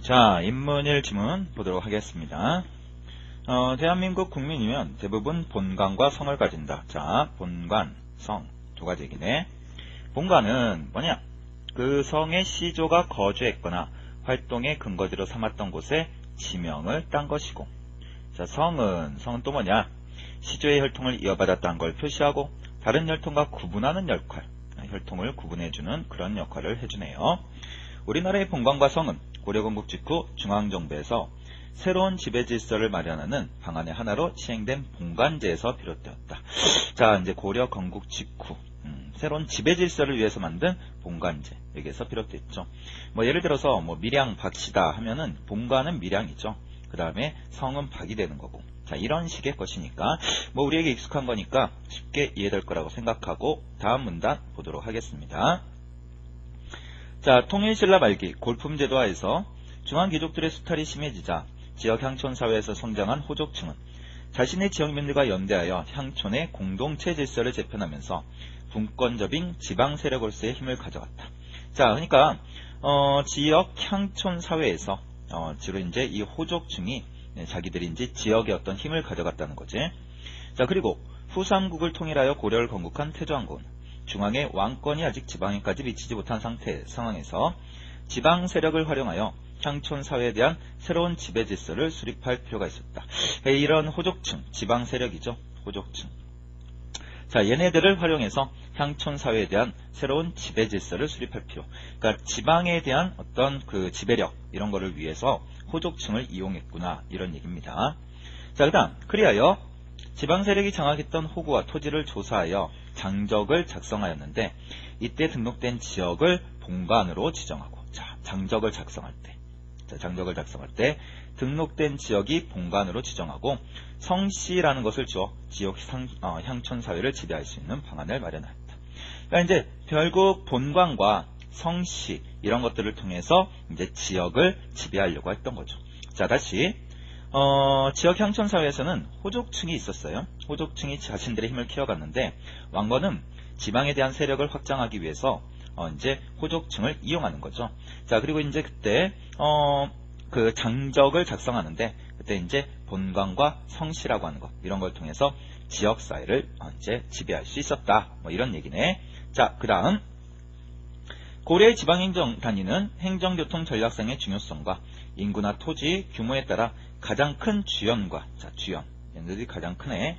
자, 인문일 지문 보도록 하겠습니다. 대한민국 국민이면 대부분 본관과 성을 가진다. 자, 본관, 성 두 가지 얘기네. 본관은 뭐냐? 그 성의 시조가 거주했거나 활동의 근거지로 삼았던 곳에 지명을 딴 것이고, 자, 성은 또 뭐냐? 시조의 혈통을 이어받았다는 걸 표시하고 다른 혈통과 구분하는 역할, 혈통을 구분해주는 그런 역할을 해주네요. 우리나라의 본관과 성은 고려건국 직후 중앙정부에서 새로운 지배질서를 마련하는 방안의 하나로 시행된 본관제에서 비롯되었다. 자, 이제 고려건국 직후 새로운 지배질서를 위해서 만든 본관제, 여기에서 비롯됐죠. 예를 들어서 밀양 박씨다 하면은 본관은 밀양이죠. 그 다음에 성은 박이 되는 거고. 자, 이런 식의 것이니까 우리에게 익숙한 거니까 쉽게 이해될 거라고 생각하고 다음 문단 보도록 하겠습니다. 자, 통일신라 말기 골품제도 하에서 중앙귀족들의 수탈이 심해지자 지역 향촌사회에서 성장한 호족층은 자신의 지역민들과 연대하여 향촌의 공동체 질서를 재편하면서 분권적인 지방 세력으로서의 힘을 가져갔다. 자, 그러니까 지역 향촌 사회에서 주로 이제 이 호족층이 자기들이 이제 지역의 어떤 힘을 가져갔다는 거지. 자, 그리고 후삼국을 통일하여 고려를 건국한 태조왕국은 중앙의 왕권이 아직 지방에까지 미치지 못한 상황에서 지방 세력을 활용하여 향촌 사회에 대한 새로운 지배 질서를 수립할 필요가 있었다. 이런 호족층, 지방 세력이죠. 호족층. 자, 얘네들을 활용해서 향촌 사회에 대한 새로운 지배 질서를 수립할 필요. 그러니까 지방에 대한 어떤 그 지배력 이런 거를 위해서 호족층을 이용했구나, 이런 얘기입니다. 자, 그다음 그리하여 지방 세력이 장악했던 호구와 토지를 조사하여 장적을 작성하였는데 이때 등록된 지역을 본관으로 지정하고, 자, 장적을 작성할 때 등록된 지역이 본관으로 지정하고 성씨라는 것을 주어 지역 향촌 사회를 지배할 수 있는 방안을 마련하였다. 그러니까 이제 결국 본관과 성씨 이런 것들을 통해서 이제 지역을 지배하려고 했던 거죠. 자, 다시 지역 향촌 사회에서는 호족층이 있었어요. 호족층이 자신들의 힘을 키워갔는데 왕건은 지방에 대한 세력을 확장하기 위해서 이제 호족층을 이용하는 거죠. 자, 그리고 이제 그때 그 장적을 작성하는데 그때 이제 본관과 성씨라고 하는 것 이런 걸 통해서 지역 사회를 이제 지배할 수 있었다. 이런 얘기네. 자, 그다음 고려의 지방행정 단위는 행정교통 전략상의 중요성과 인구나 토지 규모에 따라 가장 큰 주연과, 자, 주연 얘네들이 가장 크네.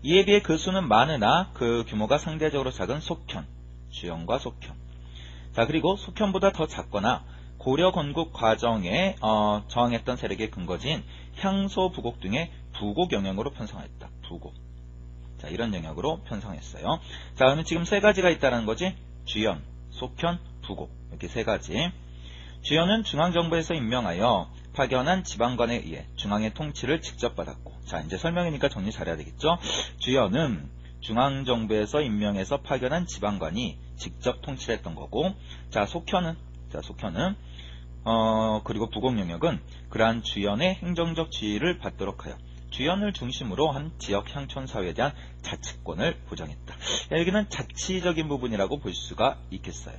이에 비해 그 수는 많으나 그 규모가 상대적으로 작은 속현, 주연과 속현. 자, 그리고 속현보다 더 작거나 고려 건국 과정에 저항했던 세력의 근거지인 향소 부곡 등의 부곡 영역으로 편성하였다. 부곡. 자, 이런 영역으로 편성했어요. 자, 그러면 지금 세 가지가 있다는 거지. 주연, 속현, 부곡. 이렇게 세 가지. 주연은 중앙정부에서 임명하여 파견한 지방관에 의해 중앙의 통치를 직접 받았고. 자, 이제 설명이니까 정리 잘해야 되겠죠. 주연은 중앙정부에서 임명해서 파견한 지방관이 직접 통치를 했던 거고. 자, 속현은 그리고 부곡 영역은 그러한 주연의 행정적 지위를 받도록 하여 주연을 중심으로 한 지역 향촌 사회에 대한 자치권을 보장했다. 여기는 자치적인 부분이라고 볼 수가 있겠어요.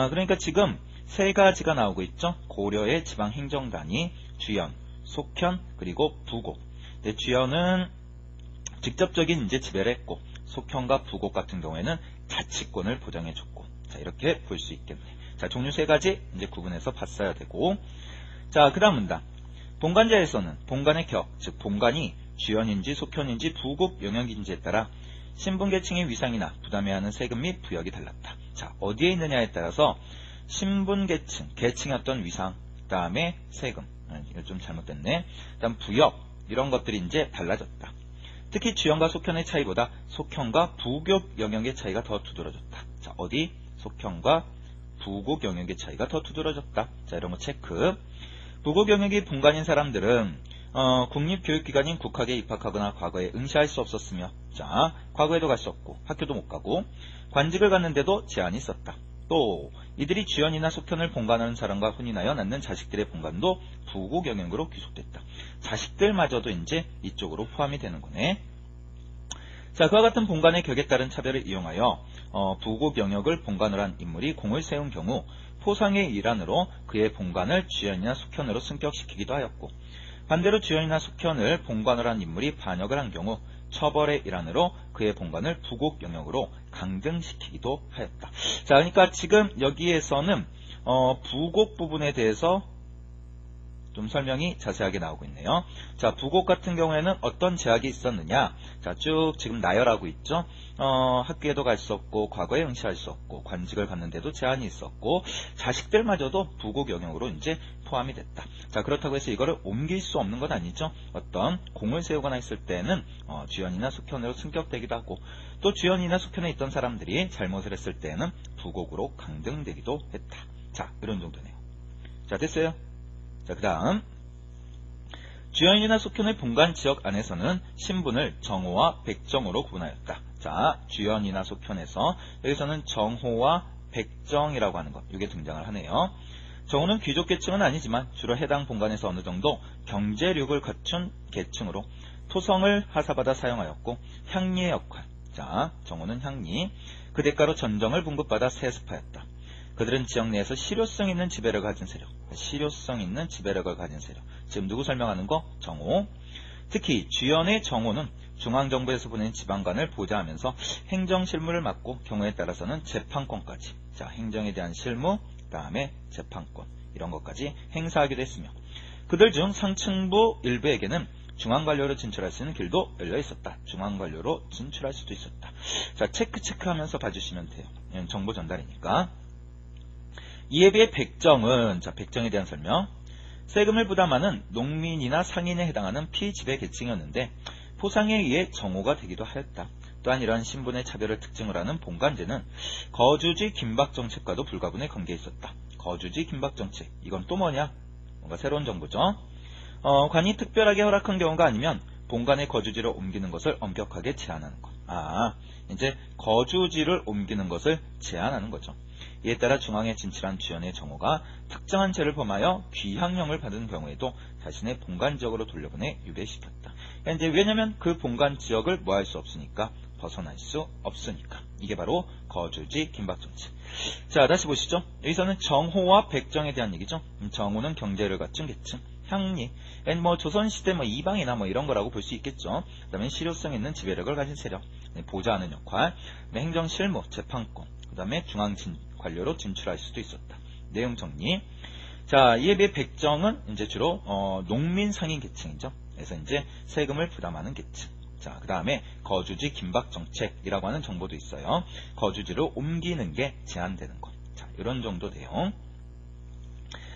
그러니까 지금 세 가지가 나오고 있죠. 고려의 지방 행정단위, 주연, 속현, 그리고 부곡. 주연은 직접적인 이제 지배를 했고, 속현과 부곡 같은 경우에는 자치권을 보장해줬고. 자, 이렇게 볼 수 있겠네. 자, 종류 세 가지 이제 구분해서 봤어야 되고. 자, 그 다음 문단. 본관제에서는 본관의 격, 즉 본관이 주연인지 속현인지 부곡 영역인지에 따라 신분계층의 위상이나 부담해야 하는 세금 및 부역이 달랐다. 자, 어디에 있느냐에 따라서 신분계층, 계층의 어떤 위상, 그 다음에 세금, 이거 좀 잘못됐네. 그 다음 부역, 이런 것들이 이제 달라졌다. 특히 주연과 속현의 차이보다 속현과 부곡 영역의 차이가 더 두드러졌다. 자, 어디? 속현과 부곡 영역의 차이가 더 두드러졌다. 자, 이런 거 체크. 부곡 영역이 본관인 사람들은 국립교육기관인 국학에 입학하거나 과거에 응시할 수 없었으며, 자, 과거에도 갈 수 없고 학교도 못 가고 관직을 갖는데도 제한이 있었다. 또 이들이 주연이나 속현을 본관하는 사람과 혼인하여 낳는 자식들의 본관도 부곡 영역으로 귀속됐다. 자식들마저도 이제 이쪽으로 포함이 되는 거네. 자, 그와 같은 본관의 격에 따른 차별을 이용하여 부곡 영역을 본관으로 한 인물이 공을 세운 경우 포상의 일환으로 그의 본관을 주연이나 숙현으로 승격시키기도 하였고, 반대로 주연이나 숙현을 본관으로 한 인물이 반역을 한 경우 처벌의 일환으로 그의 본관을 부곡 영역으로 강등시키기도 하였다. 자, 그러니까 지금 여기에서는 부곡 부분에 대해서 좀 설명이 자세하게 나오고 있네요. 자, 부곡 같은 경우에는 어떤 제약이 있었느냐. 자, 쭉 지금 나열하고 있죠. 학교에도 갈 수 없고, 과거에 응시할 수 없고, 관직을 받는데도 제한이 있었고, 자식들마저도 부곡 영역으로 이제 포함이 됐다. 자, 그렇다고 해서 이거를 옮길 수 없는 건 아니죠. 어떤 공을 세우거나 했을 때는 주연이나 숙현으로 승격되기도 하고, 또 주연이나 숙현에 있던 사람들이 잘못을 했을 때는 부곡으로 강등되기도 했다. 자, 이런 정도네요. 자, 됐어요? 자, 그 다음 주연이나 숙현의 본관 지역 안에서는 신분을 정호와 백정으로 구분하였다. 자, 주연이나 숙현에서 여기서는 정호와 백정이라고 하는 것, 이게 등장을 하네요. 정호는 귀족 계층은 아니지만 주로 해당 본관에서 어느 정도 경제력을 갖춘 계층으로 토성을 하사받아 사용하였고, 향리의 역할, 자, 정호는 향리, 그 대가로 전정을 분급받아 세습하였다. 그들은 지역 내에서 실효성 있는 지배력을 가진 세력, 실효성 있는 지배력을 가진 세력. 지금 누구 설명하는 거? 정호. 특히 주연의 정호는 중앙정부에서 보낸 지방관을 보좌하면서 행정실무를 맡고 경우에 따라서는 재판권까지, 자, 행정에 대한 실무, 그 다음에 재판권, 이런 것까지 행사하기도 했으며, 그들 중 상층부 일부에게는 중앙관료로 진출할 수 있는 길도 열려 있었다. 중앙관료로 진출할 수도 있었다. 자, 체크하면서 봐주시면 돼요. 정보 전달이니까. 이에 비해 백정은, 자, 백정에 대한 설명. 세금을 부담하는 농민이나 상인에 해당하는 피지배 계층이었는데 포상에 의해 정호가 되기도 하였다. 또한 이러한 신분의 차별을 특징으로 하는 본관제는 거주지 긴박정책과도 불가분의 관계에 있었다. 거주지 긴박정책, 이건 또 뭐냐? 뭔가 새로운 정보죠. 관이 특별하게 허락한 경우가 아니면 본관의 거주지를 옮기는 것을 엄격하게 제한하는 것. 이제 거주지를 옮기는 것을 제한하는 거죠. 이에 따라 중앙에 진출한 주연의 정호가 특정한 죄를 범하여 귀향령을 받은 경우에도 자신의 본관 지역으로 돌려보내 유배시켰다. 이제 왜냐면 그 본관 지역을 뭐 할 수 없으니까, 벗어날 수 없으니까. 이게 바로 거주지 긴박정책. 자, 다시 보시죠. 여기서는 정호와 백정에 대한 얘기죠. 정호는 경제를 갖춘 계층, 향리, 뭐 조선시대 뭐 이방이나 뭐 이런 거라고 볼 수 있겠죠. 그 다음에 실효성 있는 지배력을 가진 세력, 보좌하는 역할, 행정 실무, 재판권, 그 다음에 중앙 관료로 진출할 수도 있었다. 내용 정리. 자, 이에 비해 백정은 이제 주로 농민 상인 계층이죠. 그래서 이제 세금을 부담하는 계층. 자, 그 다음에 거주지 긴박 정책이라고 하는 정보도 있어요. 거주지로 옮기는 게 제한되는 것. 자, 이런 정도 내용.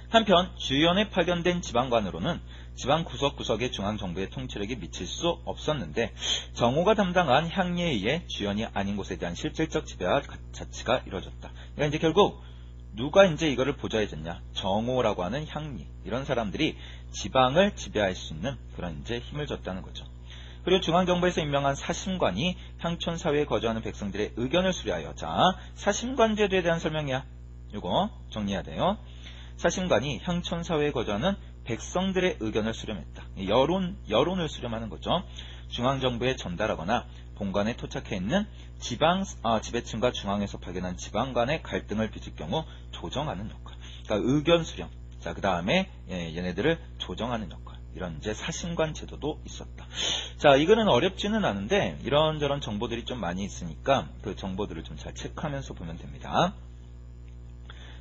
한편 주연에 파견된 지방관으로는 지방 구석구석의 중앙정부의 통치력이 미칠 수 없었는데, 정호가 담당한 향리에 의해 주연이 아닌 곳에 대한 실질적 지배와 자치가 이루어졌다. 그러니까 이제 결국 누가 이제 이거를 보좌해줬냐? 정호라고 하는 향리, 이런 사람들이 지방을 지배할 수 있는 그런 이제 힘을 줬다는 거죠. 그리고 중앙정부에서 임명한 사심관이 향촌 사회에 거주하는 백성들의 의견을 수리하여, 자, 사심관 제도에 대한 설명이야. 이거 정리해야 돼요. 사심관이 향촌 사회에 거주하는 백성들의 의견을 수렴했다. 여론을 수렴하는 거죠. 중앙정부에 전달하거나 본관에 토착해 있는 지배층과 중앙에서 파견한 지방간의 갈등을 빚을 경우 조정하는 역할. 그러니까 의견 수렴. 자, 그 다음에 얘네들을 조정하는 역할. 이런 이제 사심관 제도도 있었다. 자, 이거는 어렵지는 않은데 이런저런 정보들이 좀 많이 있으니까 그 정보들을 좀 잘 체크하면서 보면 됩니다.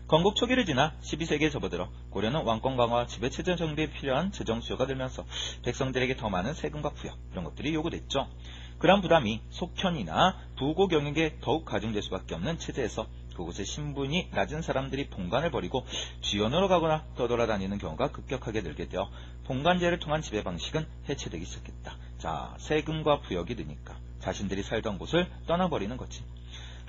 건국 초기를 지나 12세기에 접어들어 고려는 왕권 강화와 지배체제 정비에 필요한 재정 수요가 들면서 백성들에게 더 많은 세금과 부역, 이런 것들이 요구됐죠. 그러한 부담이 속현이나 부고 경영에 더욱 가중될 수밖에 없는 체제에서 그곳의 신분이 낮은 사람들이 본관을 버리고 주연으로 가거나 떠돌아다니는 경우가 급격하게 늘게 되어 본관제를 통한 지배 방식은 해체되기 시작했다. 자, 세금과 부역이 느니까 자신들이 살던 곳을 떠나버리는 거지.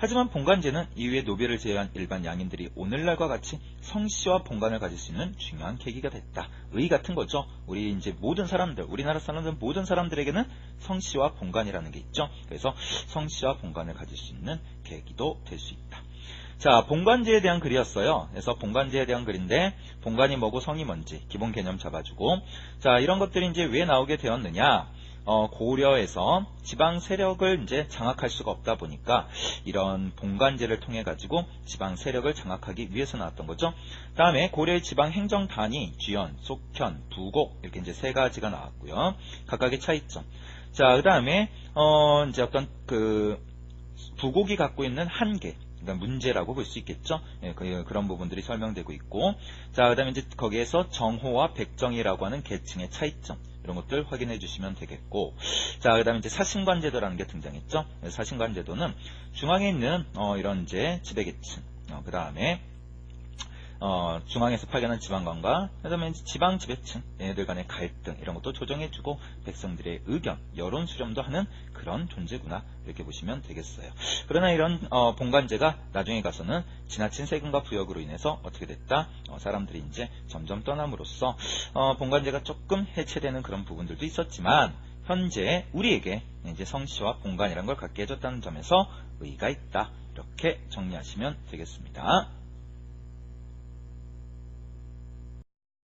하지만 본관제는 이후에 노비를 제외한 일반 양인들이 오늘날과 같이 성씨와 본관을 가질 수 있는 중요한 계기가 됐다. 의 같은 거죠. 우리 이제 모든 사람들, 우리나라 사람들 모든 사람들에게는 성씨와 본관이라는 게 있죠. 그래서 성씨와 본관을 가질 수 있는 계기도 될 수 있다. 자, 본관제에 대한 글이었어요. 그래서 본관제에 대한 글인데 본관이 뭐고 성이 뭔지 기본 개념 잡아주고, 자, 이런 것들이 이제 왜 나오게 되었느냐? 고려에서 지방 세력을 이제 장악할 수가 없다 보니까 이런 본관제를 통해 가지고 지방 세력을 장악하기 위해서 나왔던 거죠. 다음에 고려의 지방 행정단위, 쥐연, 속현, 부곡 이렇게 이제 세 가지가 나왔고요. 각각의 차이점. 자, 그 다음에 이제 어떤 그 부곡이 갖고 있는 한계. 그러니까 문제라고 볼 수 있겠죠. 예, 그런 부분들이 설명되고 있고, 자, 그다음에 이제 거기에서 정호와 백정이라고 하는 계층의 차이점 이런 것들 확인해 주시면 되겠고, 자, 그다음에 이제 사신관제도라는 게 등장했죠. 사신관제도는 중앙에 있는 이런 이제 지배계층, 그다음에 중앙에서 파견한 지방관과 그다음에 지방 지배층 얘네들 간의 갈등 이런 것도 조정해주고 백성들의 의견, 여론 수렴도 하는 그런 존재구나 이렇게 보시면 되겠어요. 그러나 이런 본관제가 나중에 가서는 지나친 세금과 부역으로 인해서 어떻게 됐다? 사람들이 이제 점점 떠남으로써 본관제가 조금 해체되는 그런 부분들도 있었지만 현재 우리에게 이제 성씨와 본관이라는 걸 갖게 해줬다는 점에서 의의가 있다. 이렇게 정리하시면 되겠습니다.